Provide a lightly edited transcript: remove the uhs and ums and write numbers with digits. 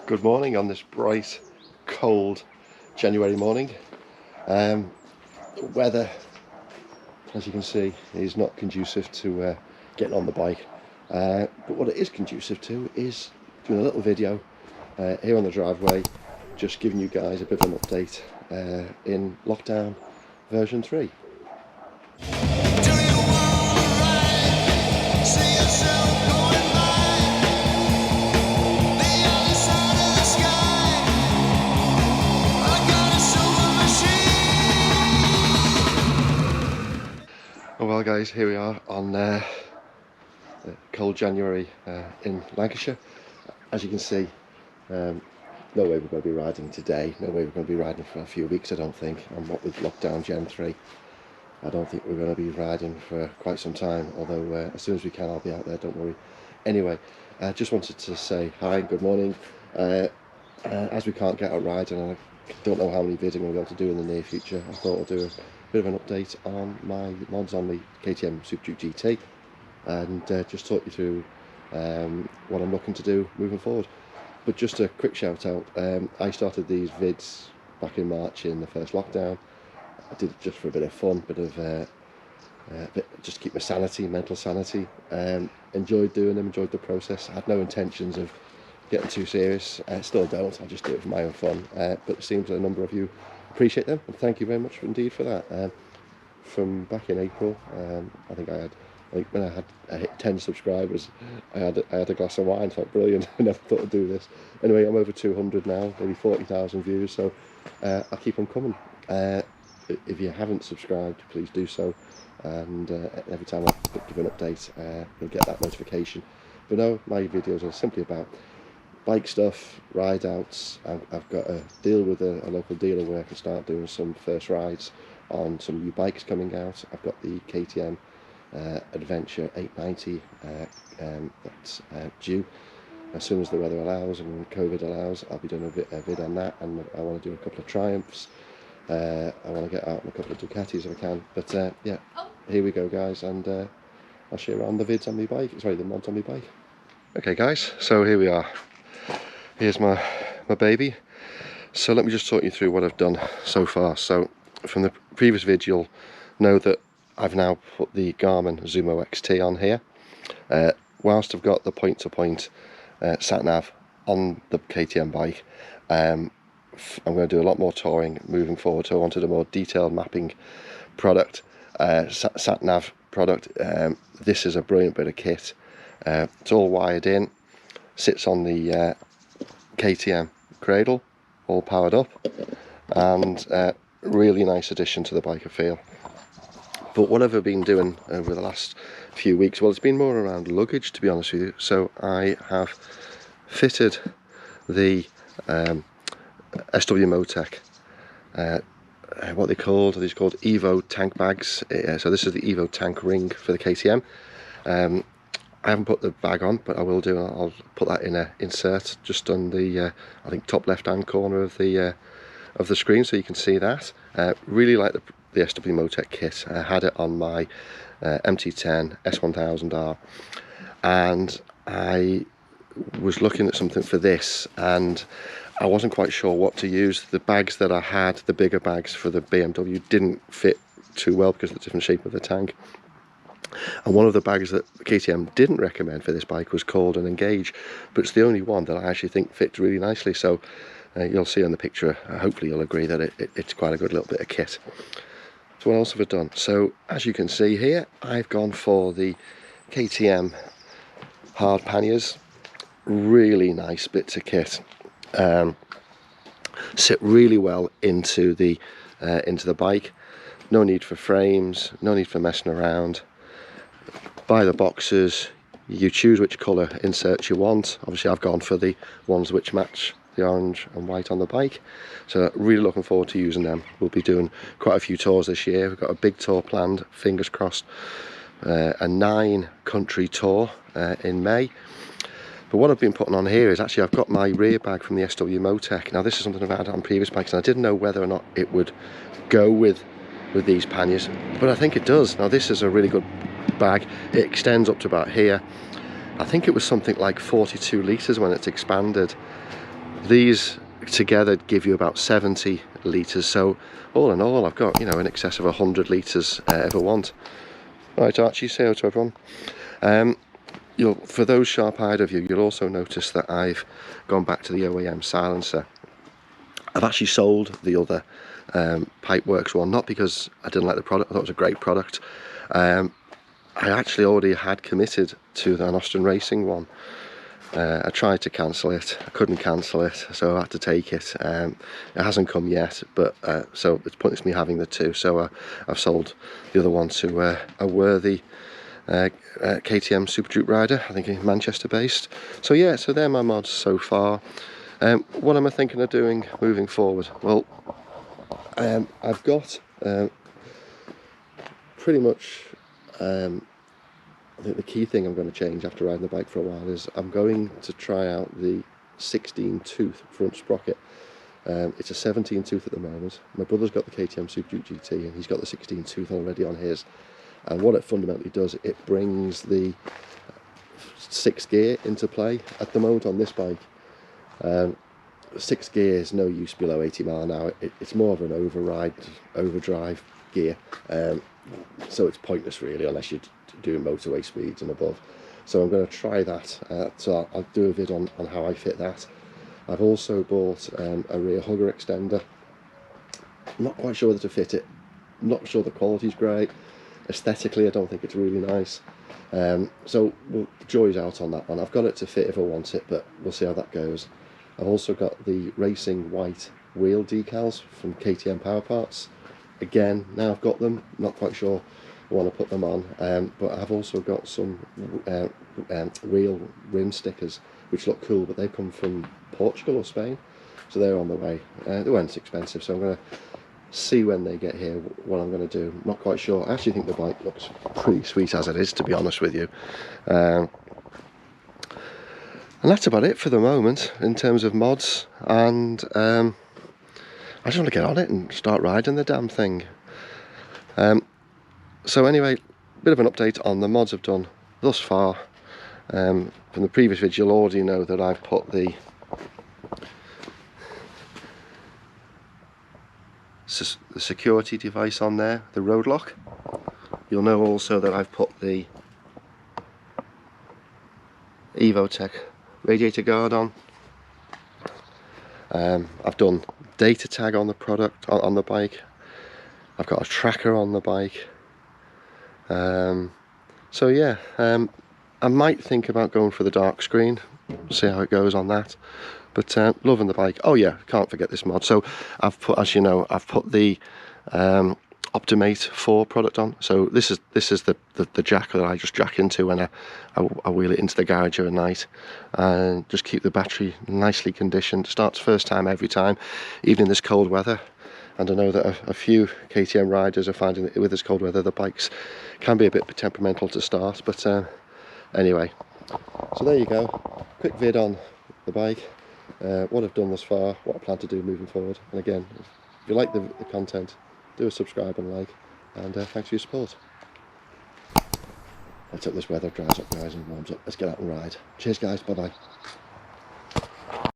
Good morning on this bright, cold January morning. Weather, as you can see, is not conducive to getting on the bike. But what it is conducive to is doing a little video here on the driveway, just giving you guys a bit of an update in lockdown version 3. Well guys, here we are on cold January in Lancashire. As you can see, no way we're going to be riding today, no way we're going to be riding for a few weeks, I don't think. And what with lockdown Gen 3, I don't think we're going to be riding for quite some time, although as soon as we can I'll be out there, don't worry. Anyway, I just wanted to say hi and good morning. As we can't get out riding and I don't know how many videos I'm going to be able to do in the near future, I thought I'd do a bit of an update on my mods on the KTM Superduke GT and just talk you through what I'm looking to do moving forward. But just a quick shout out, I started these vids back in March in the first lockdown. I did it just for a bit of fun, just to keep my sanity, mental sanity. Enjoyed doing them, enjoyed the process. I had no intentions of getting too serious, still don't, I just do it for my own fun. But it seems a number of you appreciate them, and thank you very much indeed for that. From back in April, I think I had, when I hit 10 subscribers, I had a glass of wine. Felt brilliant. I never thought I'd do this. Anyway, I'm over 200 now, maybe 40,000 views, so I'll keep them coming. If you haven't subscribed, please do so, and every time I give an update, you'll get that notification. But no, my videos are simply about bike stuff, ride outs. I've got a deal with a local dealer where I can start doing some first rides on some new bikes coming out. I've got the KTM Adventure 890 that's due as soon as the weather allows and COVID allows. I'll be doing a vid on that, and I want to do a couple of Triumphs. I want to get out on a couple of Ducatis if I can. But yeah, here we go guys, and I'll share around the vids on my bike, sorry, the mods on my bike. Okay guys, so here we are. Here's my baby. So let me just talk you through what I've done so far. So from the previous vid you'll know that I've now put the Garmin Zumo XT on here. Whilst I've got the point-to-point sat-nav on the KTM bike, I'm going to do a lot more touring moving forward, so I wanted a more detailed mapping product, sat-nav product. This is a brilliant bit of kit. It's all wired in, sits on the KTM cradle, all powered up, and really nice addition to the bike, I feel. But what have I been doing over the last few weeks? Well, it's been more around luggage, to be honest with you. So I have fitted the SW Motec, what they called, these called Evo tank bags. So this is the Evo tank ring for the KTM. I haven't put the bag on, but I will do. I'll put that in a insert just on the I think top left hand corner of the screen, so you can see that. Really like the SW Motec kit. I had it on my MT10 S1000R, and I was looking at something for this, and I wasn't quite sure what to use. The bags that I had, the bigger bags for the BMW, didn't fit too well because of the different shape of the tank. And one of the bags that KTM didn't recommend for this bike was called an Engage, but it's the only one that I actually think fits really nicely. So you'll see on the picture, hopefully you'll agree that it's quite a good little bit of kit. So what else have I done? So as you can see here, I've gone for the KTM hard panniers. Really nice bits of kit. Sit really well into the bike. No need for frames, no need for messing around. Buy the boxes, you choose which colour inserts you want. Obviously I've gone for the ones which match the orange and white on the bike, so really looking forward to using them. We'll be doing quite a few tours this year. We've got a big tour planned, fingers crossed, a 9-country tour in May. But what I've been putting on here is actually I've got my rear bag from the SW Motec. Now this is something I've had on previous bikes, and I didn't know whether or not it would go with these panniers, but I think it does. Now this is a really good bag. It extends up to about here. I think it was something like 42 litres when it's expanded. These together give you about 70 litres, so all in all I've got, you know, in excess of 100 litres if I want. Right, Archie, say hello to everyone. For those sharp-eyed of you, you'll also notice that I've gone back to the OEM silencer. I've actually sold the other Pipeworks one, not because I didn't like the product, I thought it was a great product. I actually already had committed to the Austrian Racing one. I tried to cancel it, I couldn't cancel it, so I had to take it. It hasn't come yet, but so it's pointless me having the two, so I've sold the other one to a worthy KTM Superduke rider, I think Manchester based. So yeah, so they're my mods so far. What am I thinking of doing moving forward? Well, I've got pretty much I think the key thing I'm going to change after riding the bike for a while is I'm going to try out the 16 tooth front sprocket. It's a 17 tooth at the moment. My brother's got the KTM Superduke GT and he's got the 16 tooth already on his. And what it fundamentally does, it brings the 6th gear into play. At the moment on this bike, 6th gear is no use below 80 mile an hour. It's more of an overdrive gear. So it's pointless really unless you're doing motorway speeds and above. So I'm going to try that. So I'll do a vid on how I fit that. I've also bought a rear hugger extender. I'm not quite sure whether to fit it. I'm not sure the quality's great. Aesthetically I don't think it's really nice. So the jury's out on that one. I've got it to fit if I want it, but we'll see how that goes. I've also got the racing white wheel decals from KTM Power Parts. Again, now I've got them, not quite sure I want to put them on, but I've also got some wheel rim stickers which look cool, but they come from Portugal or Spain, so they're on the way. They weren't expensive, so I'm going to see when they get here what I'm going to do. Not quite sure. I actually think the bike looks pretty sweet as it is, to be honest with you. And that's about it for the moment in terms of mods, and I just want to get on it and start riding the damn thing. So anyway, bit of an update on the mods I've done thus far. From the previous video you'll already know that I've put the security device on there, the road lock. You'll know also that I've put the Evotech radiator guard on. I've done data tag on the product, on the bike. I've got a tracker on the bike. So yeah, I might think about going for the dark screen, see how it goes on that. But loving the bike. Oh yeah, can't forget this mod. So I've put, as you know, I've put the Optimate 4 product on. So this is the jack that I just jack into when I wheel it into the garage at night, and just keep the battery nicely conditioned. Starts first time every time, even in this cold weather. And I know that a few KTM riders are finding that with this cold weather the bikes can be a bit temperamental to start. But anyway, so there you go, quick vid on the bike, what I've done thus far, what I plan to do moving forward. And again, if you like the content, do a subscribe and like, and thanks for your support. Let's hope this weather dries up guys and warms up. Let's get out and ride. Cheers guys, bye bye.